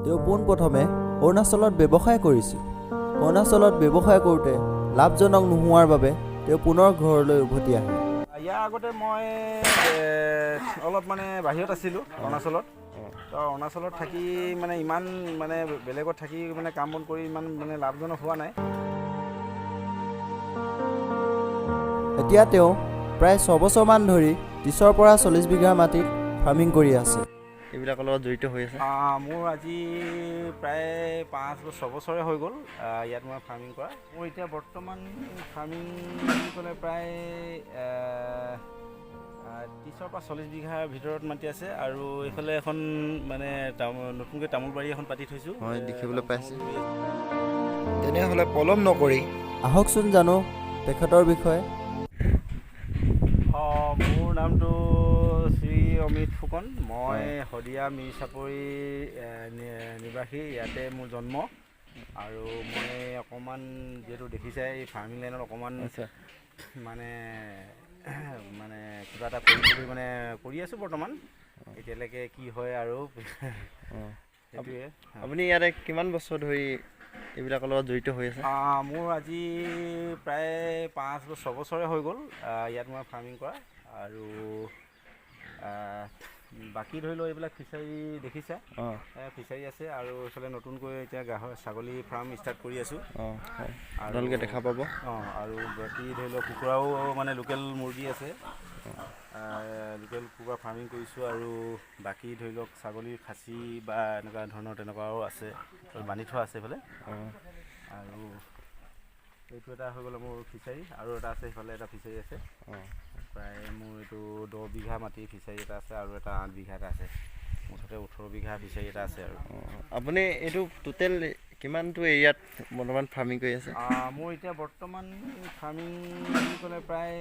তেওঁ পোনপ্ৰথমে অৰুণাচলত ব্যৱসায় কৰিছিল। অৰুণাচলত ব্যৱসায় কৰোঁতে লাভজনক নোহোৱাৰ বাবে তেওঁ পুনৰ ঘৰলৈ উভতি আহে। ইয়াৰ আগতে মই অলপ মানে বাহিৰত আছিলোঁ অৰুণাচলত। তো অৰুণাচলত থাকি মানে ইমান মানে বেলেগত থাকি মানে কাম বন কৰি ইমান মানে লাভজনক হোৱা নাই। এতিয়া তেওঁ প্ৰায় 6 বছৰমান ধৰি 30 পৰা 40 বিঘা মাটিত ফাৰ্মিং কৰি আছে। এইবিলাকৰ লগত জড়িত হৈ আছে। মোৰ আজি প্ৰায় 5-6 বছৰে হৈ গ'ল ইয়াত মই ফাৰ্মিং কৰা। মোৰ এতিয়া বৰ্তমান ফাৰ্মিং বুলি ক'লে প্ৰায় 30 পৰা 40 বিঘাৰ ভিতৰত মাটি আছে আৰু এইফালে এখন মানে নতুনকৈ তামোল বাৰী এখন পাতি থৈছোঁ। হয়, দেখিবলৈ পাইছে। তেনেহ'লে পলম নকৰি আহকচোন জানো তেখেতৰ বিষয়ে। মোৰ নামটো শ্ৰী অমিত ফুকন। মই শদিয়া মিৰচাপৰি নিবাসী। ইয়াতে মোৰ জন্ম আৰু মই অকণমান যিহেতু দেখিছাই এই ফাৰ্মিং লাইনত অকণমান মানে কিবা এটা কৰি আছোঁ বৰ্তমান। এতিয়ালৈকে কি হয় আৰু সেইটোৱে। আপুনি ইয়াতে কিমান বছৰ ধৰি এইবিলাকৰ লগত জড়িত হৈ আছে? মোৰ আজি প্ৰায় 5-6 বছৰে হৈ গ'ল ইয়াত মই ফাৰ্মিং কৰা। আৰু বাকী ধৰি লওক এইবিলাক ফিচাৰী দেখিছা, ফিচাৰী আছে আৰু এইফালে নতুনকৈ এতিয়া ছাগলী ফাৰ্ম ষ্টাৰ্ট কৰি আছোঁ। আপোনালোকে দেখা পাব। আৰু বাকী ধৰি লওক কুকুৰাও মানে লোকেল মুৰ্গী আছে, লোকেল কুকুৰা ফাৰ্মিং কৰিছোঁ। আৰু বাকী ধৰি লওক ছাগলীৰ খাচী বা এনেকুৱা ধৰণৰ তেনেকুৱাও আছে, বান্ধি থোৱা আছে এইফালে। আৰু এইটো এটা হৈ গ'ল মোৰ ফিচাৰী, আৰু এটা আছে সেইফালে এটা ফিচাৰী আছে। প্ৰায় মোৰ এইটো 10 বিঘা মাটি ফিচাৰী এটা আছে আৰু এটা 8 বিঘা এটা আছে। মুঠতে 18 বিঘা ফিচাৰী এটা আছে। আৰু আপুনি এইটো টোটেল কিমানটো এৰিয়াত বৰ্তমান ফাৰ্মিং কৰি আছে? মোৰ এতিয়া বৰ্তমান ফাৰ্মিং বুলি ক'লে প্ৰায়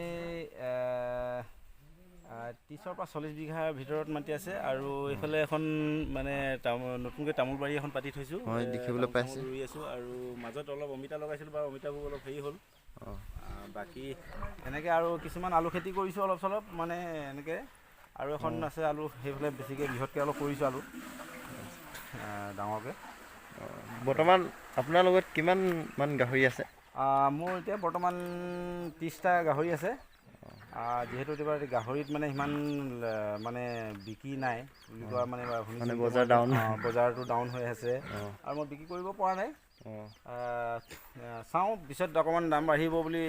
30 পৰা 40 বিঘাৰ ভিতৰত মাটি আছে আৰু এইফালে এখন মানে নতুনকৈ তামোল বাৰী এখন পাতি থৈছোঁ। হয়, দেখিবলৈ পাইছে। ৰুই আছোঁ আৰু মাজত অলপ অমিতা লগাইছিলোঁ বা অমিতাবোৰ অলপ হেৰি হ'ল। বাকী এনেকৈ আৰু কিছুমান আলু খেতি কৰিছোঁ অলপ চলপ মানে এনেকৈ। আৰু এখন আছে আলু, সেইফালে বেছিকৈ বৃহৎকৈ অলপ কৰিছোঁ আলু ডাঙৰকৈ। বৰ্তমান আপোনাৰ লগত কিমান মান গাহৰি আছে? মোৰ এতিয়া বৰ্তমান 30টা গাহৰি আছে। যিহেতু এতিয়া গাহৰিত মানে সিমান মানে বিক্ৰী নাই বুলি কোৱা মানে বজাৰটো ডাউন হৈ আছে আৰু মই বিক্ৰী কৰিব পৰা নাই। চাওঁ পিছত অকণমান দাম বাঢ়িব বুলি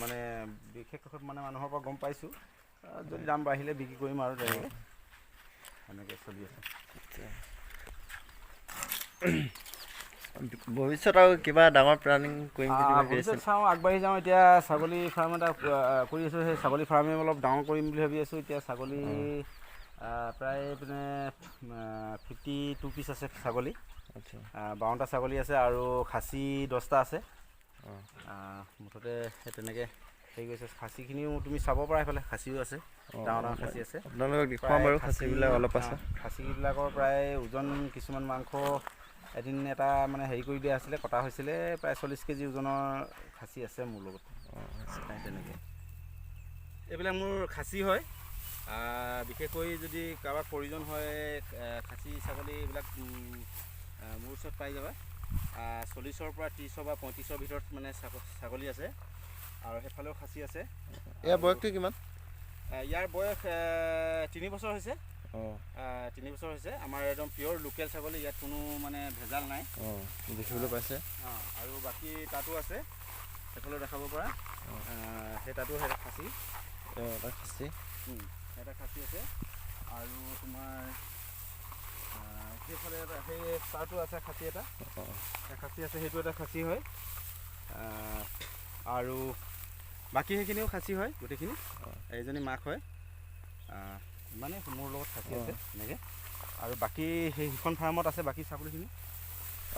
মানে বিশেষ মানে মানুহৰ পৰা গম পাইছোঁ। যদি দাম বাঢ়িলে বিক্ৰী কৰিম আৰু তেনেকৈ চলি আছে। ভৱিষ্যত আৰু কিবা ডাঙৰ প্লানিং কৰিম বুলি ভাবি ভৱিষ্যত চাওঁ, আগবাঢ়ি যাওঁ। এতিয়া ছাগলী ফাৰ্ম এটা কৰি আছোঁ, সেই ছাগলী ফাৰ্মে অলপ ডাঙৰ কৰিম বুলি ভাবি আছোঁ। এতিয়া ছাগলী প্ৰায় মানে 52 পিচ আছে ছাগলী। 52টা ছাগলী আছে আৰু খাচী 10টা আছে। মুঠতে সেই তেনেকৈ হেৰি কৰিছে। খাচীখিনিও তুমি চাব পাৰা, এইফালে খাচীও আছে, ডাঙৰ ডাঙৰ খাচী আছে। আপোনালোকক দেখুৱাম বাৰু খাচীবিলাক অলপ আছে। খাচীবিলাকৰ প্ৰায় ওজন কিছুমান মাংস এদিন এটা মানে হেৰি কৰি দিয়া আছিলে, কটা হৈছিলে। প্ৰায় 40 কেজি ওজনৰ খাচী আছে মোৰ লগত। তেনেকৈ এইবিলাক মোৰ খাচী হয়। বিশেষকৈ যদি কাৰোবাক প্ৰয়োজন হয় খাচী ছাগলী, এইবিলাক মোৰ ওচৰত পাই যাবা। 40ৰ পৰা 30 বা 35ৰ ভিতৰত মানে ছাগলী আছে আৰু সেইফালেও খাচী আছে। ইয়াৰ বয়সটো কিমান? ইয়াৰ বয়স 3 বছৰ হৈছে। 3 বছৰ হৈছে। আমাৰ একদম পিয়'ৰ লোকেল ছাগলী, ইয়াত কোনো মানে ভেজাল নাই। দেখিবলৈ পাইছে। আৰু বাকী তাতো আছে, সেইফালেও দেখাব পৰা। সেই তাতো এটা খাচী, এটা খাচী আছে। আৰু তোমাৰ সেইফালে সেই তাতো আছে খাচী এটা খাচী আছে, সেইটো এটা খাচী হয়। আৰু বাকী সেইখিনিও খাচী হয় গোটেইখিনি। এইজনী মাক হয়। মানে মোৰ লগত খাচী আছে এনেকৈ। আৰু বাকী সেইখন ফাৰ্মত আছে বাকী ছাগলীখিনি।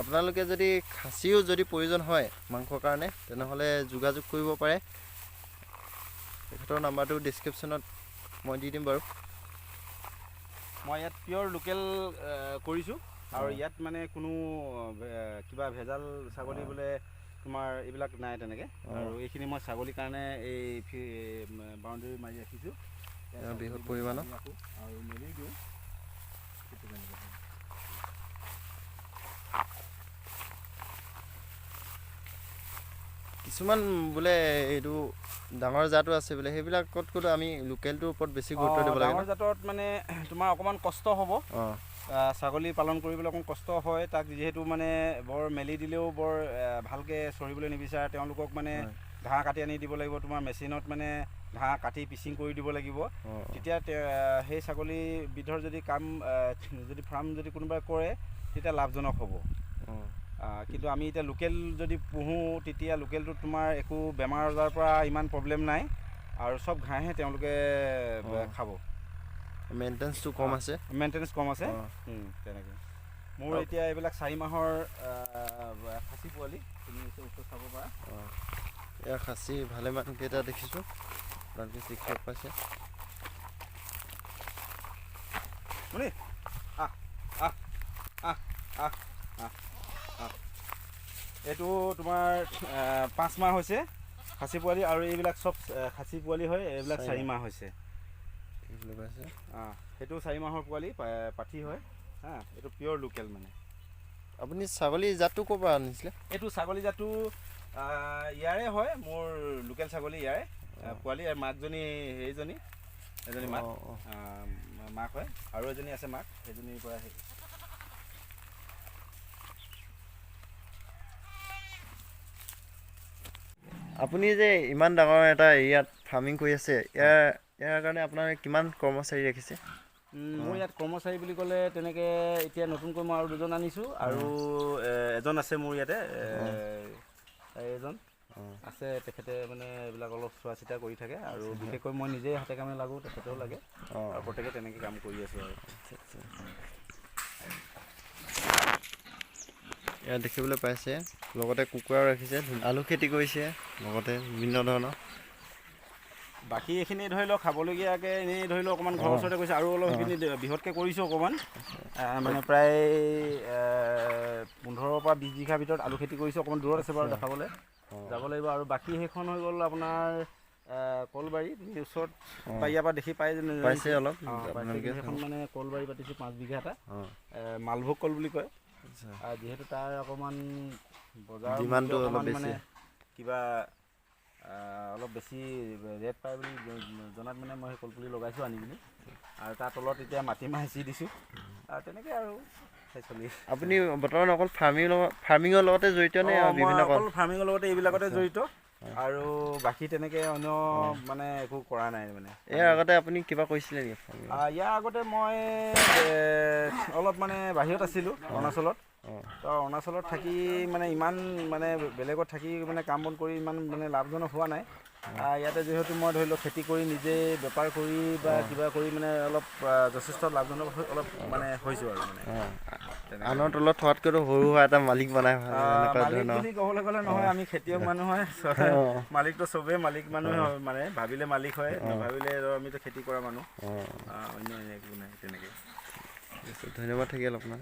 আপোনালোকে যদি খাচীও যদি প্ৰয়োজন হয় মাংসৰ কাৰণে, তেনেহ'লে যোগাযোগ কৰিব পাৰে। তেখেতৰ নাম্বাৰটো ডিছক্ৰিপশ্যনত মই দি দিম বাৰু। মই ইয়াত পিয়'ৰ লোকেল কৰিছোঁ আৰু ইয়াত মানে কোনো কিবা ভেজাল ছাগলী বোলে তোমাৰ এইবিলাক নাই তেনেকৈ। আৰু এইখিনি মই ছাগলীৰ কাৰণে এই বাউণ্ডেৰী মাৰি ৰাখিছোঁ। বৃহৎ পৰিমাণৰ আৰু মেলি দিওঁ। কিছুমান বোলে এইটো ডাঙৰ জাতো আছে বোলে সেইবিলাকতকৈ আমি লোকেলটোৰ ওপৰত বেছি গুৰুত্ব দিব লাগে ডাঙৰ জাতত মানে তোমাৰ অকণমান কষ্ট হ'ব ছাগলী পালন কৰিবলৈ অকণ কষ্ট হয় তাক যিহেতু মানে বৰ মেলি দিলেও বৰ ভালকৈ চৰিবলৈ নিবিচাৰে তেওঁলোকক মানে ঘাঁহ কাটি আনি দিব লাগিব তোমাৰ মেচিনত মানে ঘাঁহ কাটি পিচিং কৰি দিব লাগিব তেতিয়া সেই ছাগলীবিধৰ যদি কাম যদি ফাৰ্ম যদি কোনোবাই কৰে তেতিয়া লাভজনক হ'ব কিন্তু আমি এতিয়া লোকেল যদি পুহোঁ তেতিয়া লোকেলটোত তোমাৰ একো বেমাৰ আজাৰৰ পৰা ইমান প্ৰব্লেম নাই আৰু চব ঘাঁহে তেওঁলোকে খাব মেইনটেনেঞ্চটো কম আছে তেনেকৈ মোৰ এতিয়া এইবিলাক 4 মাহৰ খাচী পোৱালি তুমি ওচৰত চাব পাৰা এয়া খাচী ভালেমানকেইটা দেখিছোঁ আপোনালোকে শিক্ষক পাইছে এইটো তোমাৰ 5 মাহ হৈছে খাচী পোৱালি আৰু এইবিলাক চব খাচী পোৱালি হয় এইবিলাক 4 মাহ হৈছে সেইটো 4 মাহৰ পোৱালি পাঠি হয় এইটো পিয়'ৰ লোকেল মানে আপুনি ছাগলী জাতটো ক'ৰ পৰা আনিছিলে এইটো ছাগলী জাতটো ইয়াৰে হয় মোৰ লোকেল ছাগলী ইয়াৰে পোৱালি মাকজনী সেইজনী এজনী মাক হয় আৰু এজনী আছে মাক সেইজনীৰ পৰা আপুনি যে ইমান ডাঙৰ এটা এৰিয়াত ফাৰ্মিং কৰি আছে ইয়াৰ কাৰণে আপোনাৰ কিমান কৰ্মচাৰী ৰাখিছে মোৰ ইয়াত কৰ্মচাৰী বুলি ক'লে তেনেকৈ এতিয়া নতুনকৈ মই আৰু 2জন আনিছোঁ আৰু এজন আছে মোৰ ইয়াতে এজন আছে তেখেতে মানে এইবিলাক অলপ চোৱা চিতা কৰি থাকে আৰু বিশেষকৈ মই নিজেই হাতে কামে লাগোঁ তেখেতেও লাগে আৰু প্ৰত্যেকে তেনেকৈ কাম কৰি আছোঁ আৰু ইয়াত দেখিবলৈ পাইছে লগতে কুকুৰাও ৰাখিছে আলু খেতি কৰিছে লগতে বিভিন্ন ধৰণৰ বাকী এইখিনি ধৰি লওক খাবলগীয়াকৈ এনেই ধৰি লওক অকণমান ঘৰৰ ওচৰতে কৰিছে আৰু অলপ সেইখিনি বৃহৎকৈ কৰিছোঁ অকণমান মানে প্ৰায় 15 পৰা 20 বিঘা ভিতৰত আলু খেতি কৰিছোঁ অকণমান দূৰত আছে বাৰু দেখাবলৈ যাব লাগিব আৰু বাকী সেইখন হৈ গ'ল আপোনাৰ কলবাৰী তুমি ওচৰত ইয়াৰ পৰা দেখি পাইছে অলপ সেইখন মানে কলবাৰী পাতিছোঁ 5 বিঘা এটা মালভোগ কল বুলি কয় আৰু যিহেতু তাৰ অকণমান বজাৰ ডিমাণ্ডটো অলপ মানে কিবা অলপ বেছি ৰেট পায় বুলি জনাত মানে মই সেই কলপুলি লগাইছোঁ আনি পিনি আৰু তাৰ তলত এতিয়া মাটিমাহ সিঁচি দিছোঁ আৰু তেনেকৈ আৰু চলি আপুনি বৰ্তমান অকল ফাৰ্মিঙৰ লগতে জড়িত নে বিভিন্ন অকল ফাৰ্মিঙৰ লগতে এইবিলাকতে জড়িত আৰু বাকী তেনেকৈ অন্য মানে একো কৰা নাই মানে ইয়াৰ আগতে আপুনি কিবা কৰিছিলে নেকি ইয়াৰ আগতে মই অলপ মানে বাহিৰত আছিলোঁ অৰুণাচলত তো অৰুণাচলত থাকি মানে ইমান মানে বেলেগত থাকি মানে কাম বন কৰি ইমান মানে লাভজনক হোৱা নাই ইয়াতে যিহেতু মই ধৰি লওক খেতি কৰি নিজে বেপাৰ কৰি বা কিবা কৰি মানে অলপ যথেষ্ট লাভজনক অলপ মানে হৈছোঁ আৰু মানে আনৰ তলত থোৱাতকৈতো সৰু সুৰা এটা মালিক বনাই মালিক বুলি ক'বলৈ গ'লে নহয় আমি খেতিয়ক মানুহ হয় মালিকটো চবেই মালিক মানুহে হয় মানে ভাবিলে মালিক হয় নাভাবিলে আমিতো খেতি কৰা মানুহ অন্য একো নাই তেনেকৈ ধন্যবাদ থাকিল আপোনাৰ